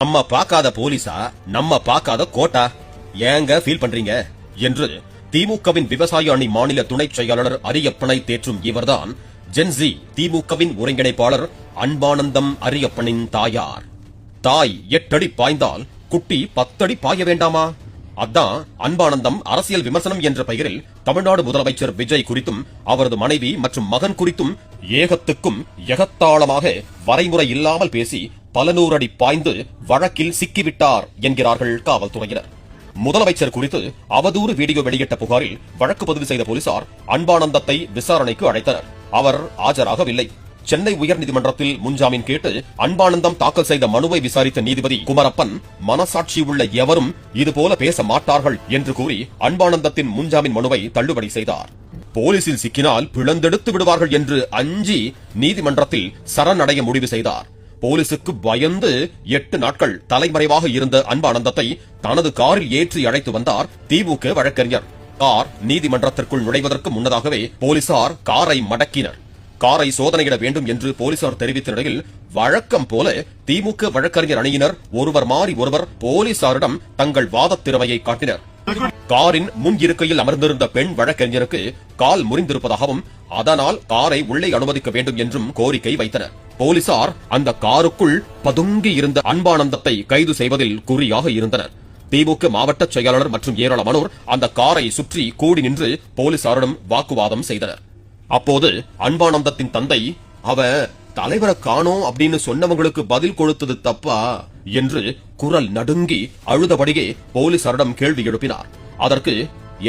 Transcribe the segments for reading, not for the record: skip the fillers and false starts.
நம்ம பாக்காத போலீஸா, நம்ம பாக்காத கோட்டா, ஏங்க ஃபீல் பண்றீங்க என்று திமுகவின் விவசாய அணி மாநில துணை செயலாளர் அரியப்பனை தேற்றும் இவர்தான் ஜென்சி திமுகவின் ஒருங்கிணைப்பாளர் அன்பானந்தம் அரியப்பனின் தாயார். தாய் 8 அடி பாய்ந்தால் குட்டி 10 அடி பாய வேண்டாமா? அதான் அன்பானந்தம் அரசியல் விமர்சனம் என்ற பெயரில் தமிழ்நாடு முதலமைச்சர் விஜய் குறித்தும் அவரது மனைவி மற்றும் மகன் குறித்தும் ஏகத்துக்கும் எகத்தாளமாக வரைமுறை இல்லாமல் பேசி பல நூறு அடி பாய்ந்து வழக்கில் சிக்கிவிட்டார் என்கிறார்கள் காவல்துறையினர். முதலமைச்சர் குறித்து அவதூறு வீடியோ வெளியிட்ட புகாரில் வழக்கு பதிவு செய்த போலீசார் அன்பானந்தத்தை விசாரணைக்கு அழைத்தனர். அவர் ஆஜராகவில்லை. சென்னை உயர்நீதிமன்றத்தில் முன்ஜாமீன் கேட்டு அன்பானந்தம் தாக்கல் செய்த மனுவை விசாரித்த நீதிபதி குமரப்பன், மனசாட்சி உள்ள எவரும் இதுபோல பேச மாட்டார்கள் என்று கூறி அன்பானந்தத்தின் முன்ஜாமீன் மனுவை தள்ளுபடி செய்தார். போலீசில் சிக்கினால் பிளந்தெடுத்து விடுவார்கள் என்று அஞ்சி நீதிமன்றத்தில் சரணடைய முடிவு செய்தார். போலீசுக்கு பயந்து 8 நாட்கள் தலைமறைவாக இருந்த அன்பானந்தத்தை தனது காரில் ஏற்றி அழைத்து வந்தார் திமுக வழக்கறிஞர். கார் நீதிமன்றத்திற்குள் நுழைவதற்கு முன்னதாகவே போலீசார் காரை மடக்கினர். காரை சோதனையிட வேண்டும் என்று போலீசார் தெரிவித்த நிலையில் வழக்கம் போல திமுக வழக்கறிஞர் அணியினர் ஒருவர் மாறி ஒருவர் போலீசாரிடம் தங்கள் வாதத் திறமையை காட்டினர். காரின் முன் இருக்கையில் அமர்ந்திருந்த பெண் வழக்கறிஞருக்கு கால் முறிந்திருப்பதாகவும் அதனால் காரை உள்ளே அனுமதிக்க வேண்டும் என்றும் கோரிக்கை வைத்தனர். போலீசார் அந்த காருக்குள் பதுங்கி இருந்த அன்பானந்தத்தை கைது செய்வதில் குறியாக இருந்தனர். திமுக மாவட்ட செயலாளர் மற்றும் ஏராளமானோர் அந்த காரை சுற்றி கூடி நின்று போலீசாரிடம் வாக்குவாதம் செய்தனர். அப்போது அன்பானந்தத்தின் தந்தை, அவ தலைவரை காணோம் அப்படின்னு சொன்னவங்களுக்கு பதில் கொடுத்தது தப்பா என்று குரல் நடுங்கி அழுதபடியே போலீசாரிடம் கேள்வி எழுப்பினார். அதற்கு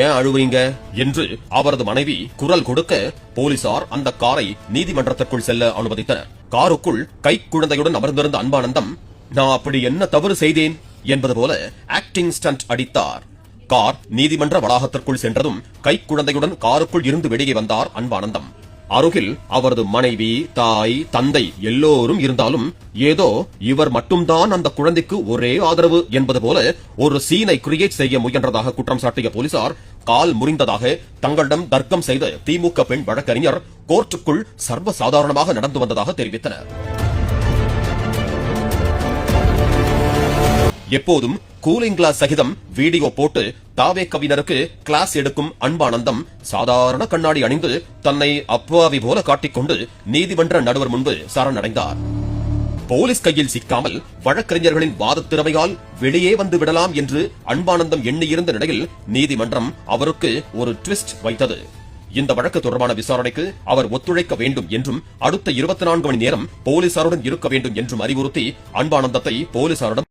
ஏன் அழுவீங்க என்று அவரது மனைவி குரல் கொடுக்க போலீசார் அந்த காரை நீதிமன்றத்திற்குள் செல்ல அனுமதித்தனர். காருக்குள் கை குழந்தையுடன் அமர்ந்திருந்த அன்பானந்தம், நான் அப்படி என்ன தவறு செய்தேன் என்பது போல ஆக்டிங் ஸ்டண்ட் அடித்தார். கார் நீதிமன்ற வளாகத்திற்குள் சென்றதும் கை குழந்தையுடன் காருக்குள் இருந்து வெளியே வந்தார் அன்பானந்தம். அருகில் அவரது மனைவி, தாய், தந்தை எல்லோரும் இருந்தாலும் ஏதோ இவர் மட்டும்தான் அந்த குழந்தைக்கு ஒரே ஆதரவு என்பது போல ஒரு சீனை கிரியேட் செய்ய முயன்றதாக குற்றம் சாட்டிய போலீசார் கால் முறிந்ததாக தங்களிடம் தர்க்கம் செய்த திமுக பெண் வழக்கறிஞர் கோர்ட்டுக்குள் சர்வசாதாரணமாக நடந்து வந்ததாக தெரிவித்தனர். எப்போதும் கூலிங் கிளாஸ் சகிதம் வீடியோ போட்டு தாவேக்கவினருக்கு கிளாஸ் எடுக்கும் அன்பானந்தம் சாதாரண கண்ணாடி அணிந்து தன்னை அப்பாவி போல காட்டிக்கொண்டு நீதிமன்ற நடுவர் முன்பு சரணடைந்தார். போலீஸ் கையில் சிக்காமல் வழக்கறிஞர்களின் வாதத் திறமையால் வெளியே வந்து விடலாம் என்று அன்பானந்தம் எண்ணியிருந்த நிலையில் நீதிமன்றம் அவருக்கு ஒரு ட்விஸ்ட் வைத்தது. இந்த வழக்கு தொடர்பான விசாரணைக்கு அவர் ஒத்துழைக்க வேண்டும் என்றும் அடுத்த 24 மணி நேரம் போலீசாருடன் இருக்க வேண்டும் என்றும் அறிவுறுத்தி அன்பானந்தத்தை போலீசாரிடம்